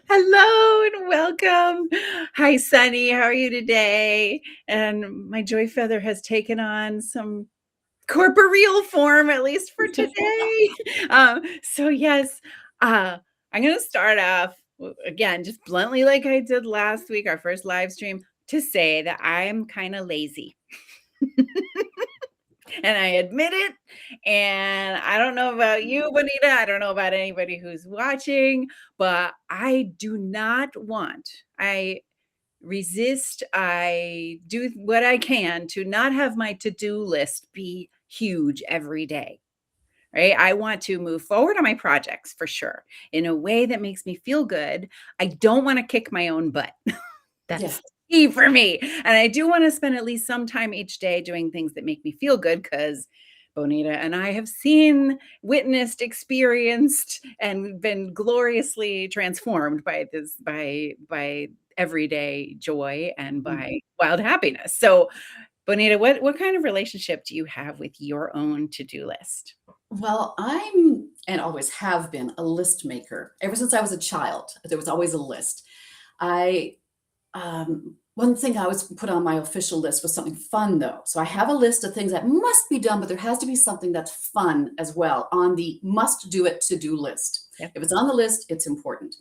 Hello and welcome. Hi, Sunny. How are you today? And my joy feather has taken on some corporeal form, at least for today. So yes, I'm going to start off again, just bluntly, like I did last week, our first live stream, to say that I'm kind of lazy. And I admit it. And I don't know about you, Bonita. I don't know about anybody who's watching, but I do not want, I resist, I do what I can to not have my to-do list be huge every day. Right? I want to move forward on my projects for sure in a way that makes me feel good. I don't want to kick my own butt. Yeah. That's key for me. And I do want to spend at least some time each day doing things that make me feel good because Bonita and I have seen, witnessed, experienced, and been gloriously transformed by this, by everyday joy and by wild happiness. So, Bonita, what kind of relationship do you have with your own to-do list? Well, I'm and always have been a list maker. Ever since I was a child, there was always a list. I One thing I always put on my official list was something fun though. So I have a list of things that must be done, but there has to be something that's fun as well on the must do it to-do list. Yep. If it's on the list, it's important.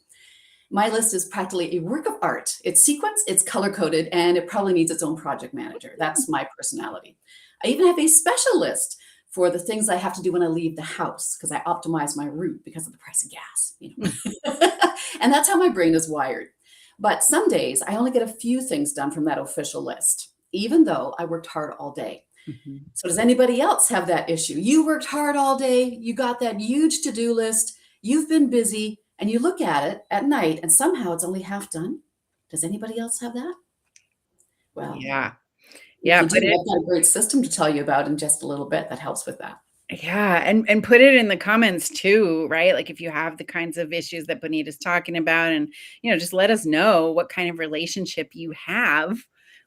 My list is practically a work of art. It's sequenced, it's color coded, and it probably needs its own project manager. That's my personality. I even have a special list for the things I have to do when I leave the house because I optimize my route because of the price of gas. And that's how my brain is wired. But some days I only get a few things done from that official list, even though I worked hard all day. Mhm. So does anybody else have that issue? You worked hard all day, you got that huge to-do list, you've been busy, and you look at it at night and somehow it's only half done. Does anybody else have that? Well, Yeah. if Yeah, you do, put it I've got a great system to tell you about in just a little bit that helps with that. Yeah, and put it in the comments too, right? Like if you have the kinds of issues that Bonita's talking about, and just let us know what kind of relationship you have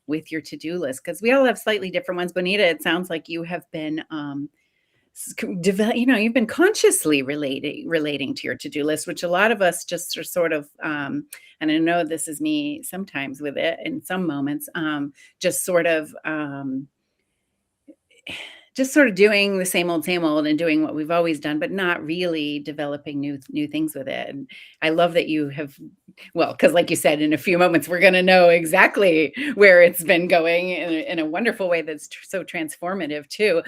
with your to-do list because we all have slightly different ones. Bonita, it sounds like you have been develop, you've been consciously relating to your to-do list, which a lot of us just are sort of and I know this is me sometimes with it in some moments, just sort of doing the same old and doing what we've always done, but not really developing new things with it. And I love that you have, well, because like you said, in a few moments we're going to know exactly where it's been going in a wonderful way that's so transformative too.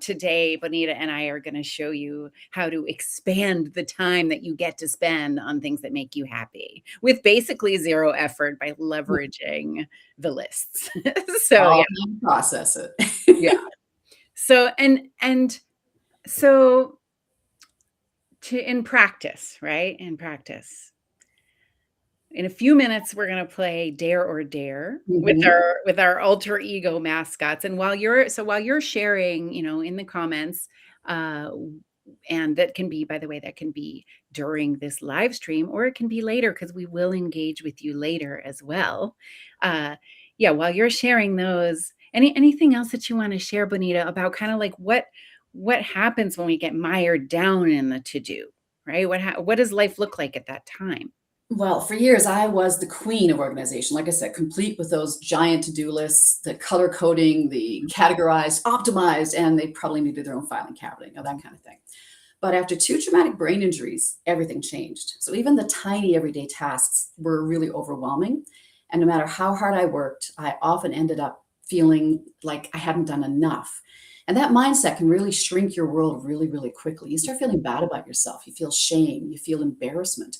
Today, Bonita and I are going to show you how to expand the time that you get to spend on things that make you happy with basically zero effort by leveraging the lists. So yeah, I'll process it. yeah. So so to in practice, right? In practice. In a few minutes, we're gonna play Dare or Dare with Mhm. our alter ego mascots. And while you're sharing, in the comments, uh, and that can be, by the way, that can be during this live stream, or it can be later because we will engage with you later as well. Uh, yeah, while you're sharing those, anything else that you want to share, Bonita, about kind of like what happens when we get mired down in the to do, right? What does life look like at that time? Well, for years, I was the queen of organization. Like I said, complete with those giant to-do lists, the color coding, the categorized, optimized, and they probably needed their own filing cabinet, that kind of thing. But after two traumatic brain injuries, everything changed. So even the tiny everyday tasks were really overwhelming. And no matter how hard I worked, I often ended up feeling like I hadn't done enough. And that mindset can really shrink your world really, really quickly. You start feeling bad about yourself. You feel shame. You feel embarrassment.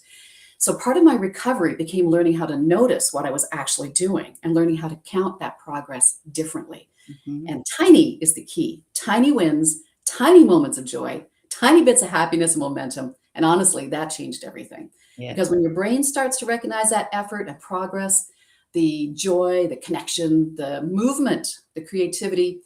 So part of my recovery became learning how to notice what I was actually doing and learning how to count that progress differently. Mhm. And tiny is the key. Tiny wins, tiny moments of joy, tiny bits of happiness and momentum. And honestly, that changed everything. Yeah. Because when your brain starts to recognize that effort and progress, the joy, the connection, the movement, the creativity,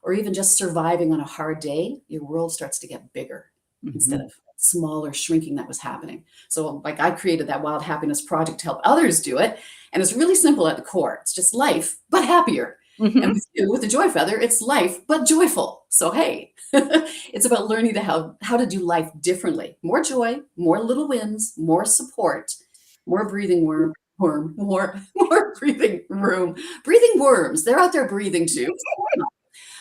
or even just surviving on a hard day, your world starts to get bigger instead Mhm. of smaller shrinking that was happening. So like I created that Wild Happiness Project to help others do it. And it's really simple at the core. It's just life, but happier. And Mhm. with you, with the joy feather, it's life, but joyful. So, hey, it's about learning how to do life differently. More joy, more little wins, more support, more breathing more breathing room. Breathing worms, they're out there breathing too.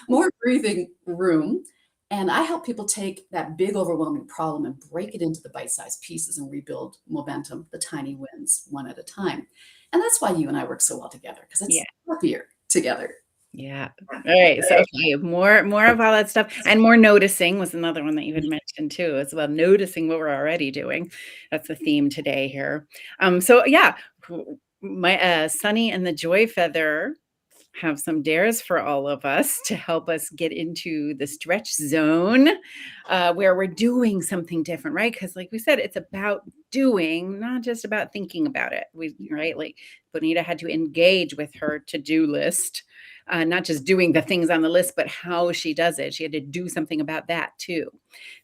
More breathing room. And I help people take that big, overwhelming problem and break it into the bite sized pieces and rebuild momentum, the tiny wins, one at a time. And that's why you and I work so well together, because Yeah. it's happier together. Yeah. All right. So, okay, more of all that stuff and more noticing was another one that you had mentioned too, as well, noticing what we're already doing. That's the theme today here. So yeah, my Sunny and the Joy Feather have some dares for all of us to help us get into the stretch zone where we're doing something different, right? Because, like we said, it's about doing, not just about thinking about it. Right? Like Bonita had to engage with her to do list, not just doing the things on the list, but how she does it. She had to do something about that too.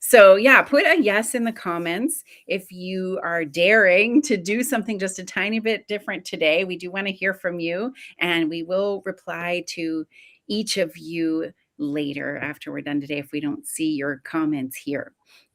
So, yeah, put a yes in the comments if you are daring to do something just a tiny bit different today. We do want to hear from you, and we will reply to each of you later after we're done today if we don't see your comments here.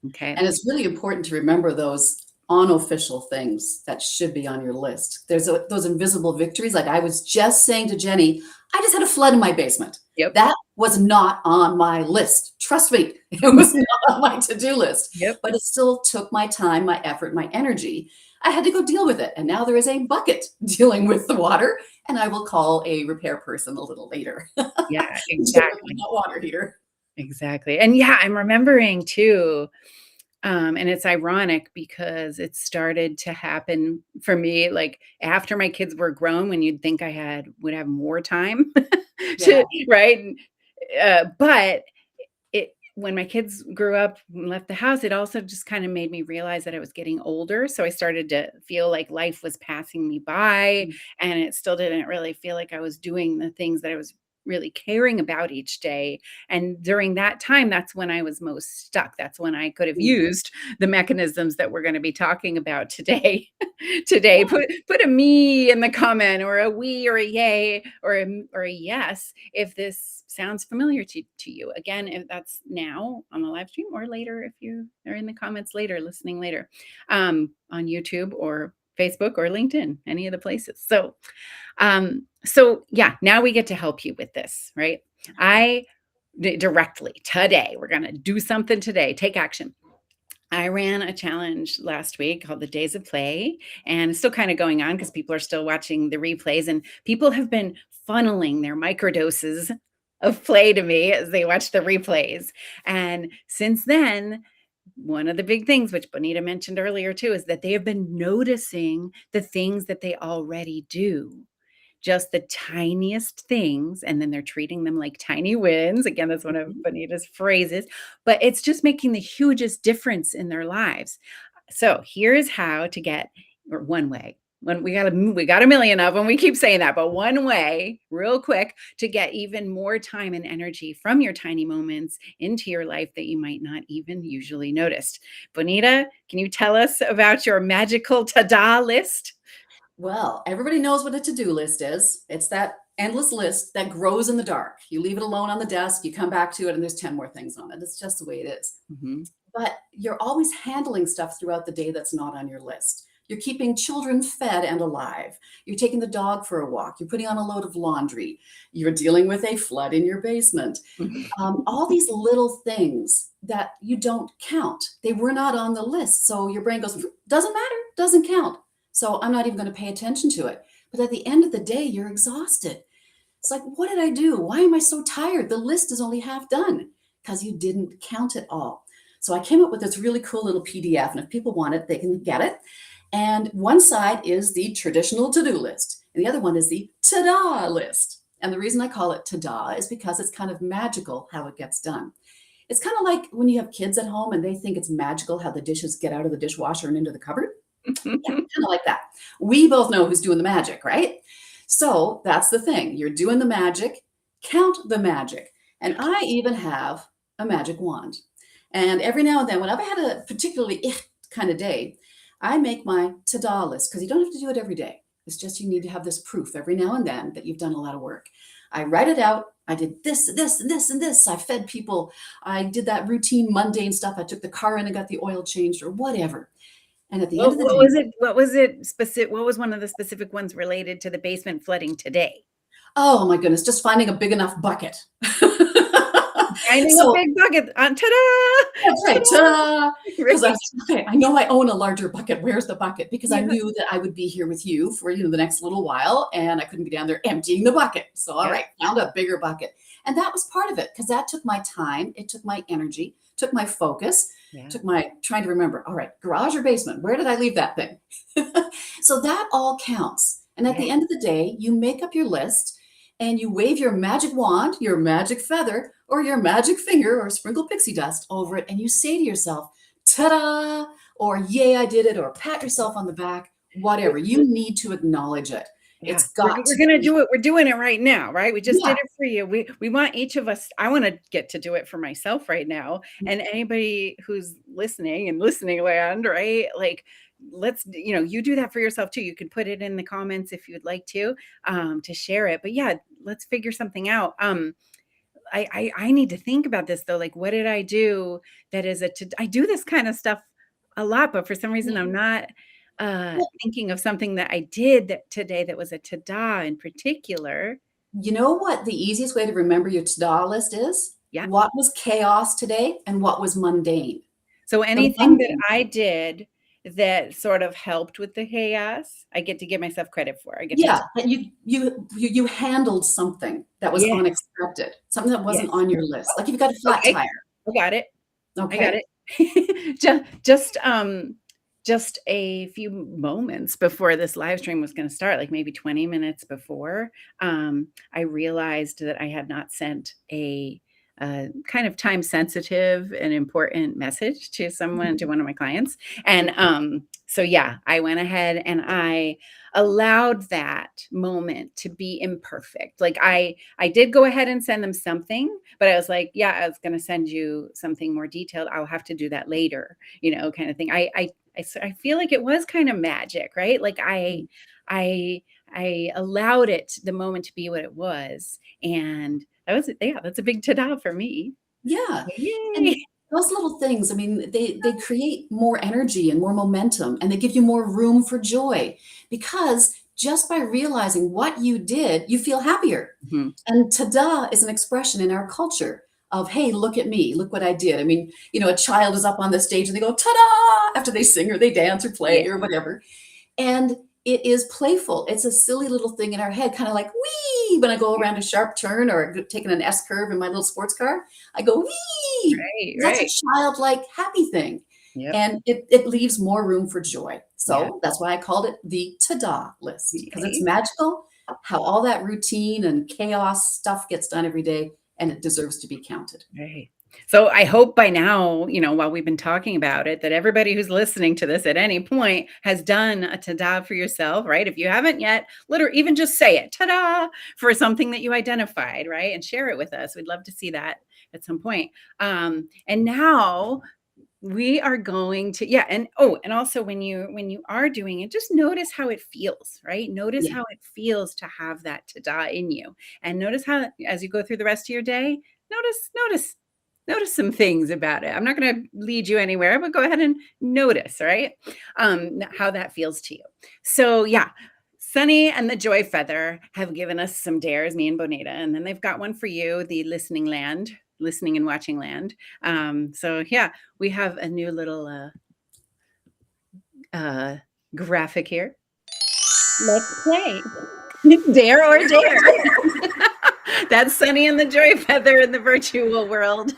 Okay. And it's really important to remember those unofficial things that should be on your list. Those invisible victories. Like I was just saying to Jenny, I just had a flood in my basement. Yep. That was not on my list. Trust me, it was not on my to-do list. Yep. But it still took my time, my effort, my energy. I had to go deal with it. And now there is a bucket dealing with the water. And I will call a repair person a little later. Yeah, Deal with the exactly. hot water heater. Exactly. And yeah, I'm remembering too. And it's ironic because it started to happen for me like after my kids were grown when you'd think would have more time Yeah. to right. But it when my kids grew up and left the house, it also just kind of made me realize that I was getting older. So I started to feel like life was passing me by, and it still didn't really feel like I was doing the things that I was really caring about each day. And during that time, that's when I was most stuck. That's when I could have used the mechanisms that we're going to be talking about today. Today, put a me in the comment, or a we, or a yay, or a yes if this sounds familiar to you. Again, if that's now on the live stream, or later if you are in the comments later, listening later, on YouTube or Facebook or LinkedIn, any of the places. So yeah, now we get to help you with this, right? I directly today, we're going to do something today, take action. I ran a challenge last week called the Days of Play, and it's still kind of going on because people are still watching the replays, and people have been funneling their microdoses of play to me as they watch the replays. And since then, one of the big things, which Bonita mentioned earlier too, is that they have been noticing the things that they already do, just the tiniest things, and then they're treating them like tiny wins. Again, that's one of Bonita's phrases, but it's just making the hugest difference in their lives. So here's how to get, or one way. When we got a million of them, we keep saying that, but one way, real quick, to get even more time and energy from your tiny moments into your life that you might not even usually notice. Bonita, can you tell us about your magical ta-da list? Well, everybody knows what a to-do list is. It's that endless list that grows in the dark. You leave it alone on the desk, you come back to it, and there's 10 more things on it. It's just the way it is. Mhm. But you're always handling stuff throughout the day that's not on your list. You're keeping children fed and alive. You're taking the dog for a walk. You're putting on a load of laundry. You're dealing with a flood in your basement. All these little things that you don't count. They were not on the list. So your brain goes, doesn't matter, doesn't count. So I'm not even going to pay attention to it. But at the end of the day, you're exhausted. It's like, what did I do? Why am I so tired? The list is only half done because you didn't count it all. So I came up with this really cool little PDF. And if people want it, they can get it. And one side is the traditional to-do list, and the other one is the ta-da list. And the reason I call it ta-da is because it's kind of magical how it gets done. It's kind of like when you have kids at home and they think it's magical how the dishes get out of the dishwasher and into the cupboard. Yeah, kind of like that. We both know who's doing the magic, right? So that's the thing. You're doing the magic, count the magic. And I even have a magic wand. And every now and then, when I've had a particularly kind of day, I make my ta-da list because you don't have to do it every day. It's just you need to have this proof every now and then that you've done a lot of work. I write it out. I did this, this, and this, and this. I fed people. I did that routine mundane stuff. I took the car in and got the oil changed or whatever. And at the end of the What day, was it? What was it specific? What was one of the specific ones related to the basement flooding today? oh my goodness, just finding a big enough bucket. Finding a So big bucket. Ta-da! that's right. Ta-da! Ta-da! Because I Right. was okay, I know I own a larger bucket. Where's the bucket? Because I Yeah. knew that I would be here with you for, the next little while, and I couldn't be down there emptying the bucket. So, all Yeah. right, found a bigger bucket. And that was part of it because that took my time, it took my energy, took my focus, Yeah. took my trying to remember, all right, garage or basement, where did I leave that thing? So that all counts. And at Yeah. the end of the day, you make up your list and you wave your magic wand, your magic feather, or your magic finger, or sprinkle pixie dust over it, and you say to yourself, ta da, or yay, I did it, or pat yourself on the back, whatever. You need to acknowledge it. Yeah, It's got we're to gonna be, do it. We're doing it right now, right? We just yeah. did it for you. We want each of us. I want to get to do it for myself right now, and anybody who's listening and listening land, right? Like, let's you do that for yourself too. You can put it in the comments if you'd like to share it. But yeah, let's figure something out. I need to think about this though. Like, what did I do that is I do this kind of stuff a lot, but for some reason I'm not Well, thinking of something that I did that today that was a ta-da in particular. you know what the easiest way to remember your to-do list is? Yeah. What was chaos today and what was mundane? So The anything that mundane, I did that sort of helped with the chaos, I get to give myself credit for. I get to yeah, that you handled something that was yes, unexpected, something that wasn't yes. on your list. Like if you've got a flat Okay. tire, I got it. I got okay? it. Just a few moments before this live stream was gonna start, like maybe 20 minutes before, I realized that I had not sent a kind of time sensitive and important message to someone, to one of my clients. And so yeah, I went ahead and I allowed that moment to be imperfect. Like I did go ahead and send them something, but I was like, yeah, I was going to send you something more detailed. I'll have to do that later, kind of thing. I feel like it was kind of magic, right? Like I I allowed it, the moment, to be what it was, and that's a big ta-da for me. Yeah, and Yay! those little things, I mean, they create more energy and more momentum, and they give you more room for joy because just by realizing what you did, you feel happier. Mhm. And "ta-da" is an expression in our culture of, "Hey, look at me, look what I did." I mean, a child is up on the stage and they go, "Ta-da!" after they sing or they dance or Yeah, play or whatever. And it is playful. It's a silly little thing in our head, kind of like wee when I go around a sharp turn or taking an S curve in my little sports car. I go wee. right, That's a right. childlike happy thing. Yep. And it leaves more room for joy. Yeah. So that's why I called it the ta-da list because it's Right, magical how all that routine and chaos stuff gets done every day and it deserves to be counted. right. So I hope by now, while we've been talking about it, that everybody who's listening to this at any point has done a ta-da for yourself, right? If you haven't yet, literally even just say it, ta-da, for something that you identified, right? And share it with us. We'd love to see that at some point. And now we are going to, yeah, and and also when you are doing it, just notice how it feels, right? Notice Yeah. how it feels to have that ta-da in you. And notice how, as you go through the rest of your day, notice some things about it. I'm not going to lead you anywhere, but go ahead and notice, right? How that feels to you. So yeah, Sunny and the Joy Feather have given us some dares, me and Bonita, and then they've got one for you, the listening and watching land. So yeah, we have a new little uh, graphic here. Let's play. Dare or dare. That's Sunny and the Joy Feather in the virtual world.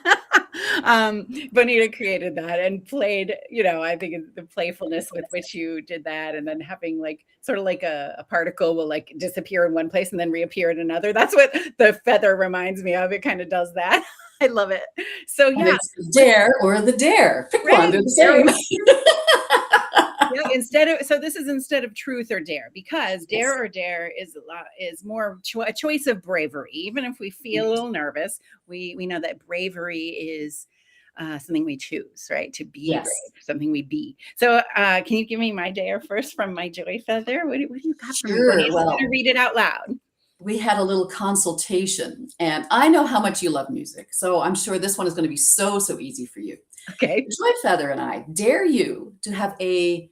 Bonita created that and played, I think the playfulness with which you did that, and then having like sort of like a particle will like disappear in one place and then reappear in another. That's what the feather reminds me of. It kind of does that. I love it. So And yeah, it's the dare or the dare. Pick one, right. they're the same. Yeah, this is instead of truth or dare, because dare Yes. or dare is more a choice of bravery. Even if we feel a Right. little nervous, we know that bravery is something we choose, right? To be Yes. brave, something we be. So can you give me my dare first from my joy feather? What do you got for me, Sure. Bonnie? I'm going Well, to read it out loud. we had a little consultation, and I know how much you love music, so I'm sure this one is going to be so, so easy for you. Okay. Joy Feather and I dare you to have a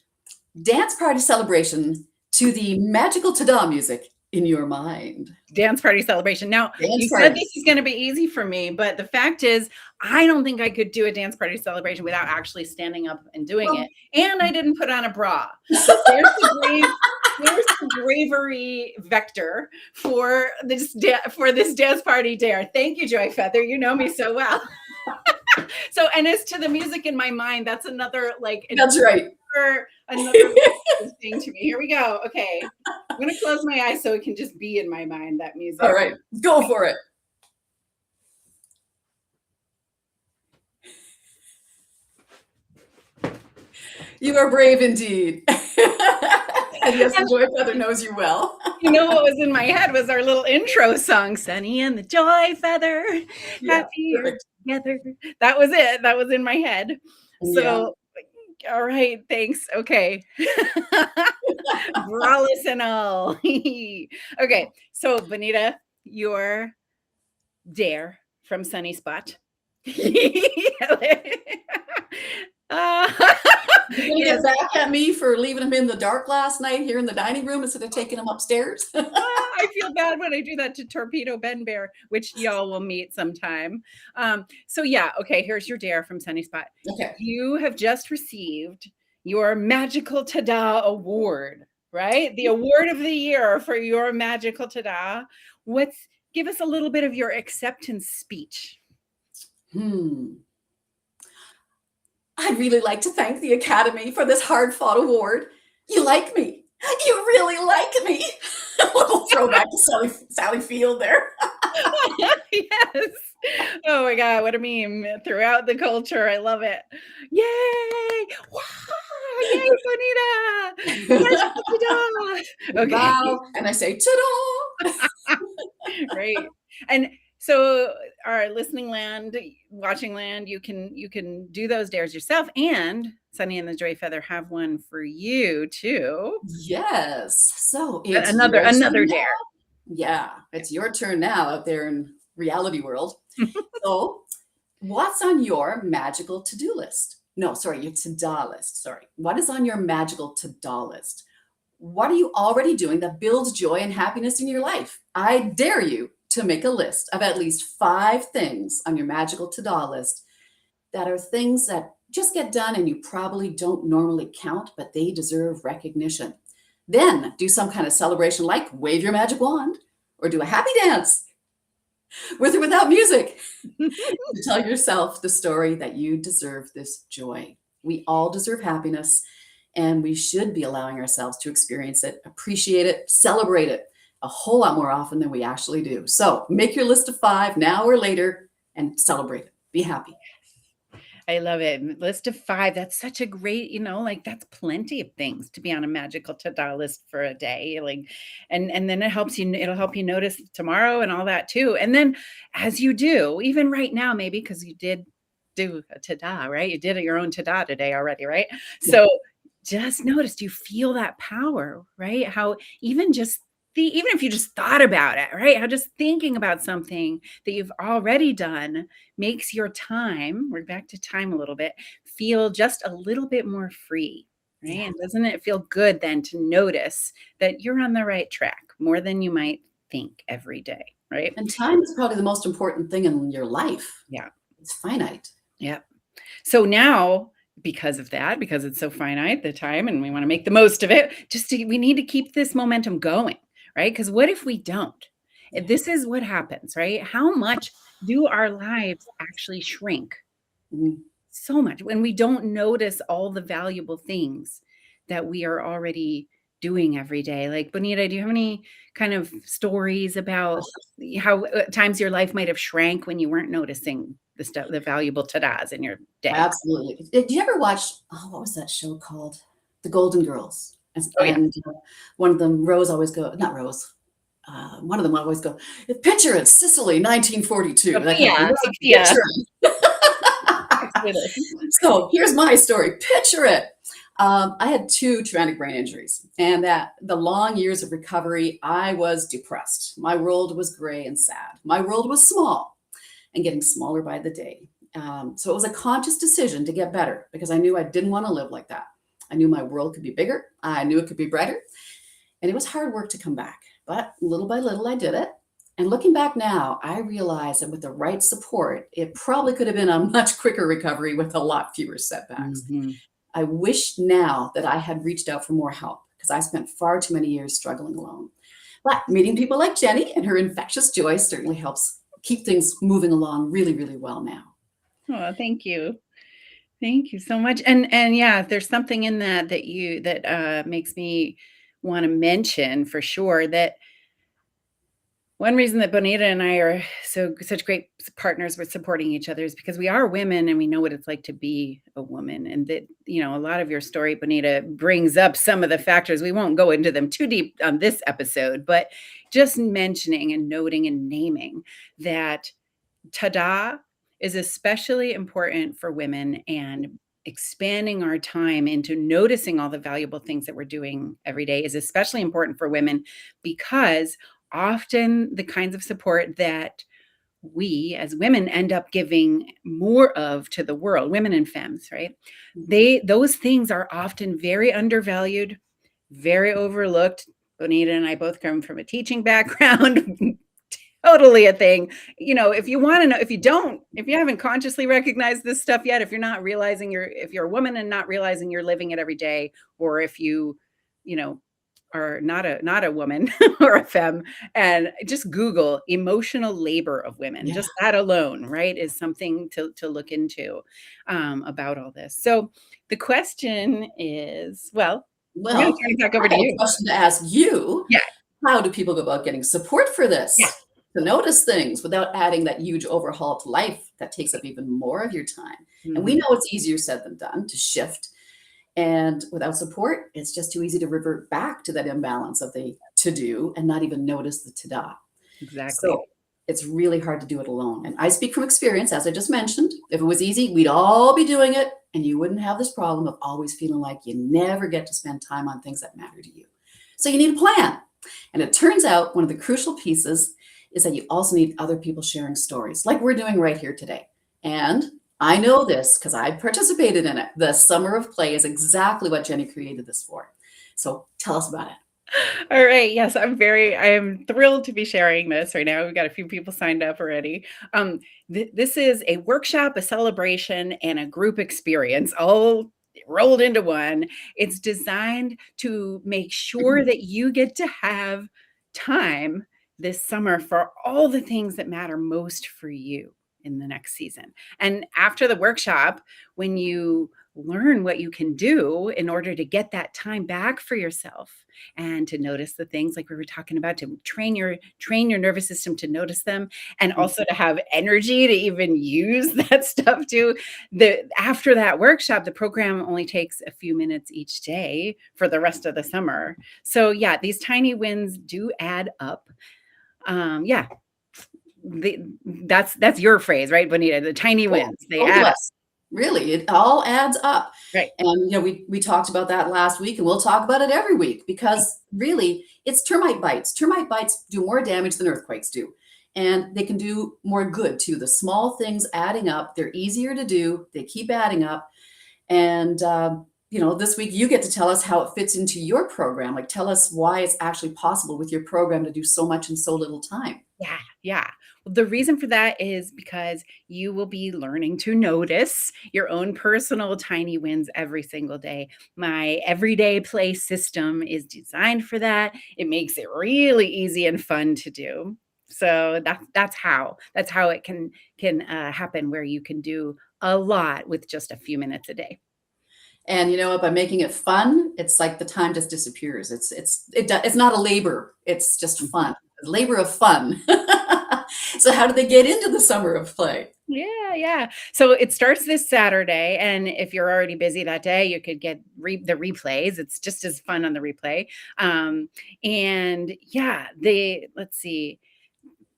dance party celebration to the magical ta-da music in your mind. Dance party celebration. Now, Dance you said party. this is gonna be easy for me, but the fact is, I don't think I could do a dance party celebration without actually standing up and doing it, Well, and I didn't put on a bra. So there's the bravery vector for this dance party dare. Thank you, Joy Feather, you know me so well. So, and as to the music in my mind, that's another, like, that's right. another thing to me. Here we go. Okay. I'm gonna close my eyes so it can just be in my mind, that music. All right, go for it. You are brave indeed. And yes, the Joy Feather knows you well. You know what was in my head was our little intro song, Sunny and the Joy Feather, Yeah, happy perfect. together. That was it. That was in my head. Yeah. So, all right, thanks. Okay. Braless and all. Okay, so Bonita, your dare from Sunny Spot. uh, You're gonna yes. get back at me for leaving him in the dark last night here in the dining room instead of taking him upstairs? I feel bad when I do that to Torpedo Ben Bear, which y'all will meet sometime. So yeah, okay, here's your dare from Sunny Spot. Okay. You have just received your Magical Tada Award, right? The award of the year for your Magical Tada. Give us a little bit of your acceptance speech. I'd really like to thank the Academy for this hard-fought award. You like me. You really like me. A little throwback to Sally Field there. Yes. Oh my God, what a meme throughout the culture. I love it. Yay! Wow! Yay, Bonita! Okay. Wow. And I say, ta-da! Right. And so our listening land, watching land, you can do those dares yourself, and Sunny and the Joy Feather have one for you too. Yes. So it's Another your turn dare. now. Yeah, it's your turn now out there in reality world. So what's on your magical to-do list? No, sorry, your to-do list. Sorry. What is on your magical to-do list? What are you already doing that builds joy and happiness in your life? I dare you to make a list of at least 5 things on your magical to-do list that are things that just get done and you probably don't normally count, but they deserve recognition. Then do some kind of celebration like wave your magic wand or do a happy dance with or without music to tell yourself the story that you deserve this joy. We all deserve happiness, and we should be allowing ourselves to experience it, appreciate it, celebrate it a whole lot more often than we actually do. So make your list of 5 now or later and celebrate it. Be happy. I love it. List of 5. That's such a great, like, that's plenty of things to be on a magical to-do list for a day. Like, and then it'll help you notice tomorrow and all that too. And then as you do, even right now, maybe because you did do a ta-da, right? You did your own ta-da today already, right? Yeah. So just notice, do you feel that power, right? How even if you just thought about it, right? How just thinking about something that you've already done makes your time, we're back to time a little bit, feel just a little bit more free, right? Yeah. And doesn't it feel good then to notice that you're on the right track more than you might think every day, right? And time is probably the most important thing in your life. Yeah. It's finite. Yeah. So now, because of that, because it's so finite, the time, and we want to make the most of it, we need to keep this momentum going, right? Because what if we don't? This is what happens, right? How much do our lives actually shrink? So much when we don't notice all the valuable things that we are already doing every day. Like, Bonita, do you have any kind of stories about how times your life might have shrank when you weren't noticing the valuable ta-das in your day? Absolutely. Did you ever watch, what was that show called? The Golden Girls. And one of them, Rose always go, not Rose. One of them always go, picture it, Sicily, 1942. Yeah. So here's my story. Picture it. I had two traumatic brain injuries, and that the long years of recovery, I was depressed. My world was gray and sad. My world was small and getting smaller by the day. So it was a conscious decision to get better because I knew I didn't want to live like that. I knew my world could be bigger. I knew it could be brighter. And it was hard work to come back. But little by little, I did it. And looking back now, I realize that with the right support, it probably could have been a much quicker recovery with a lot fewer setbacks. Mhm. I wish now that I had reached out for more help because I spent far too many years struggling alone. But meeting people like Jenny and her infectious joy certainly helps keep things moving along really, really well now. Oh, thank you. Thank you so much. And yeah, there's something in that that makes me want to mention for sure that one reason that Bonita and I are such great partners with supporting each other is because we are women and we know what it's like to be a woman. And that, a lot of your story, Bonita, brings up some of the factors. We won't go into them too deep on this episode, but just mentioning and noting and naming that ta-da is especially important for women, and expanding our time into noticing all the valuable things that we're doing every day is especially important for women because often the kinds of support that we as women end up giving more of to the world, women and femmes, right? Mhm. Those things are often very undervalued, very overlooked. Bonita and I both come from a teaching background. Totally a thing. If you want to know, if you haven't consciously recognized this stuff yet, if you're not realizing if you're a woman and not realizing you're living it every day, or if you know, are not a woman or a femme, and just Google emotional labor of women. Yeah. Just that alone, right, is something to look into about all this. So the question is, well, I'm going to Well, turn it back over I to have a you. question to ask you. Yeah, How do people go about getting support for yeah. this? To notice things without adding that huge overhaul to life that takes up even more of your time. And we Mhm. know it's easier said than done to shift. And without support, it's just too easy to revert back to that imbalance of the to do and not even notice the to da. Exactly. So it's really hard to do it alone. And I speak from experience, as I just mentioned. If it was easy, we'd all be doing it, and you wouldn't have this problem of always feeling like you never get to spend time on things that matter to you. So you need a plan. And it turns out one of the crucial pieces is that you also need other people sharing stories, like we're doing right here today. And I know this because I participated in it. The Summer of Play is exactly what Jenny created this for. So tell us about it. All right. Yes, I am thrilled to be sharing this right now. We've got a few people signed up already. This is a workshop, a celebration, and a group experience all rolled into one. It's designed to make sure that you get to have time this summer for all the things that matter most for you in the next season. And after the workshop, when you learn what you can do in order to get that time back for yourself and to notice the things like we were talking about, to train your nervous system to notice them, and also to have energy to even use that stuff too. The After that workshop, the program only takes a few minutes each day for the rest of the summer. So yeah, these tiny wins do add up. Yeah, that's your phrase, right, Bonita? The tiny Yeah, wins, they add up. totally. Really, it all adds up. Right. And we talked about that last week, and we'll talk about it every week because really, it's termite bites. Termite bites do more damage than earthquakes do, and they can do more good too. The small things adding up, they're easier to do. They keep adding up, and this week you get to tell us how it fits into your program. Like, tell us why it's actually possible with your program to do so much in so little time. Yeah, yeah. Well, the reason for that is because you will be learning to notice your own personal tiny wins every single day. My everyday play system is designed for that. It makes it really easy and fun to do. So that's how it can happen, where you can do a lot with just a few minutes a day. And you know what? By making it fun, it's like the time just disappears. It's not a labor. It's just fun. A labor of fun. So how do they get into the summer of play? Yeah, yeah. So it starts this Saturday, and if you're already busy that day, you could get the replays. It's just as fun on the replay. And yeah, let's see.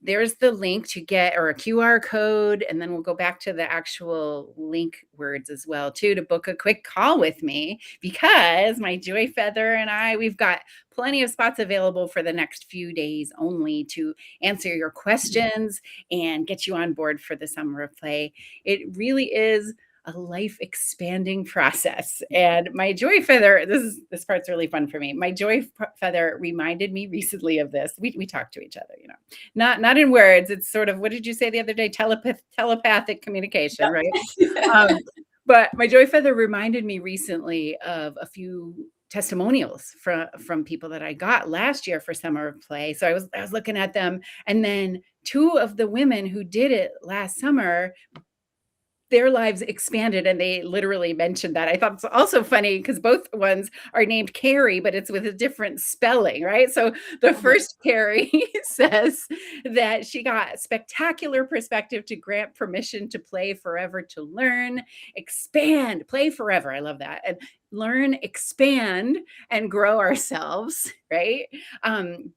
there's the link to get, or a QR code, and then we'll go back to the actual link words as well too, to book a quick call with me, because my Joy Feather and we've got plenty of spots available for the next few days only to answer your questions and get you on board for the Summer of Play. It really is a life expanding process. And my Joy Feather, this part's really fun for me. My Joy Feather reminded me recently of this. We talk to each other, not in words. It's sort of, what did you say the other day? Telepathic communication, right? Yep. Um, but my Joy Feather reminded me recently of a few testimonials from people that I got last year for Summer of Play. So I was looking at them, and then two of the women who did it last summer, their lives expanded, and they literally mentioned that. I thought it's also funny because both ones are named Carrie, but it's with a different spelling, right? So the Okay. first Carrie says that she got spectacular perspective to grant permission to play forever, to learn, expand, play forever. I love that. And learn, expand, and grow ourselves, right?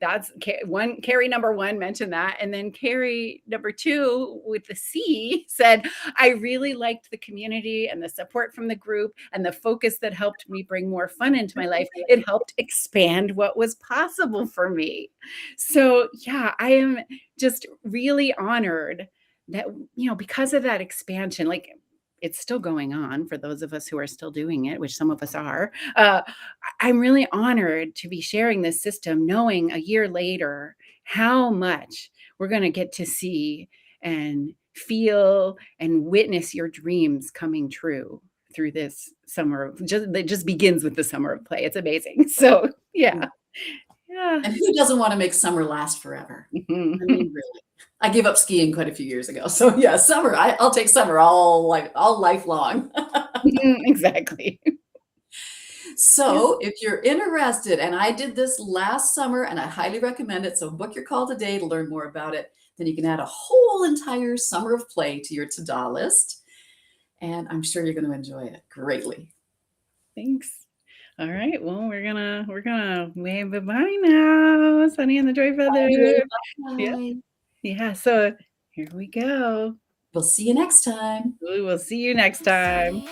That's one. Carrie number one mentioned that. And then Carrie number two with the C said, I really liked the community and the support from the group and the focus that helped me bring more fun into my life. It helped expand what was possible for me. So, yeah, I am just really honored that, because of that expansion, like, it's still going on for those of us who are still doing it, which some of us are. I'm really honored to be sharing this system, knowing a year later how much we're going to get to see and feel and witness your dreams coming true through this summer that just begins with the Summer of Play. It's amazing. So, yeah. Yeah. Yeah. And who doesn't want to make summer last forever? I Mhm. mean, really. I gave up skiing quite a few years ago. So yeah, summer. I'll take summer all lifelong. Exactly. Yeah. So if you're interested, and I did this last summer and I highly recommend it, so book your call today to learn more about it. Then you can add a whole entire summer of play to your to-do list. And I'm sure you're going to enjoy it greatly. Thanks. All right. Well, we're gonna wave bye now, Sunny and the Joy Feather. Fabulous. Yeah. Bye. Yeah. So here we go. We'll see you next time. We will see you next time.